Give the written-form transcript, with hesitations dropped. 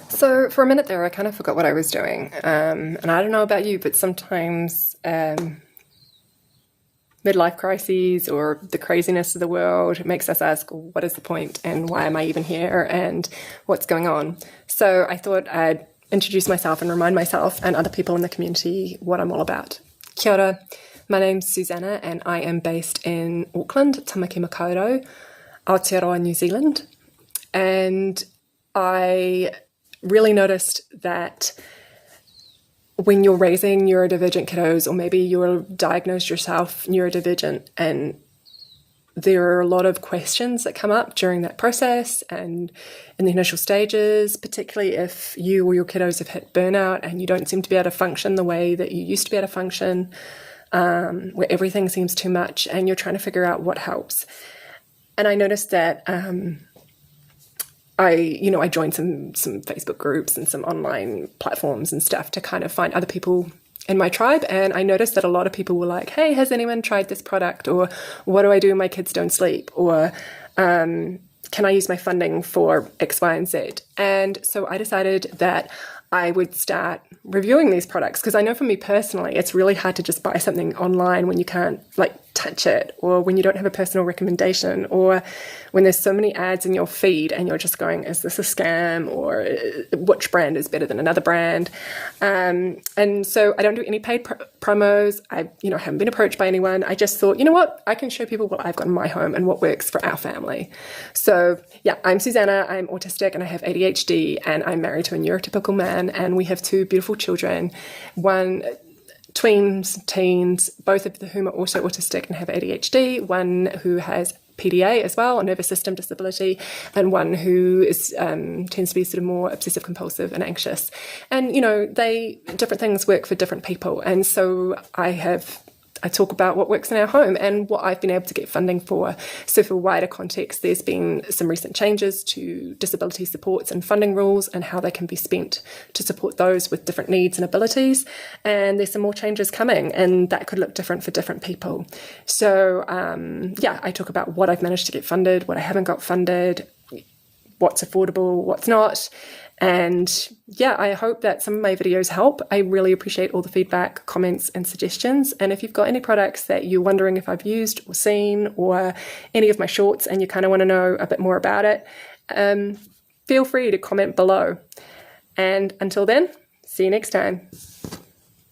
So for a minute there, I kind of forgot what I was doing. And I don't know about you, but sometimes midlife crises or the craziness of the world makes us ask, what is the point and why am I even here and what's going on? So I thought I'd introduce myself and remind myself and other people in the community what I'm all about. Kia ora, my name's Susanna and I am based in Auckland, Tamaki Makaurau, Aotearoa, New Zealand. And I really noticed that when you're raising neurodivergent kiddos, or maybe you're diagnosed yourself neurodivergent, and there are a lot of questions that come up during that process and in the initial stages, particularly if you or your kiddos have hit burnout and you don't seem to be able to function the way that you used to be able to function, where everything seems too much and you're trying to figure out what helps. And I noticed that I joined some Facebook groups and some online platforms and stuff to kind of find other people in my tribe. And I noticed that a lot of people were like, hey, has anyone tried this product? Or what do I do when my kids don't sleep? Or can I use my funding for X, Y, and Z? And so I decided that I would start reviewing these products, because I know for me personally, it's really hard to just buy something online when you can't touch it, or when you don't have a personal recommendation, or when there's so many ads in your feed and you're just going, is this a scam, or which brand is better than another brand? And so I don't do any paid promos. I haven't been approached by anyone. I just thought, you know what, I can show people what I've got in my home and what works for our family. So yeah, I'm Susanna, I'm autistic and I have ADHD, and I'm married to a neurotypical man, and we have two beautiful children, one tweens, teens, both of whom are also autistic and have ADHD, one who has PDA as well, a nervous system disability, and one who is tends to be sort of more obsessive compulsive and anxious. And different things work for different people. And so I talk about what works in our home and what I've been able to get funding for. So for wider context, there's been some recent changes to disability supports and funding rules and how they can be spent to support those with different needs and abilities. And there's some more changes coming, and that could look different for different people. So I talk about what I've managed to get funded, what I haven't got funded, what's affordable, what's not. And yeah, I hope that some of my videos help. I really appreciate all the feedback, comments, and suggestions. And if you've got any products that you're wondering if I've used or seen, or any of my shorts, and you kind of want to know a bit more about it, feel free to comment below. And until then, see you next time.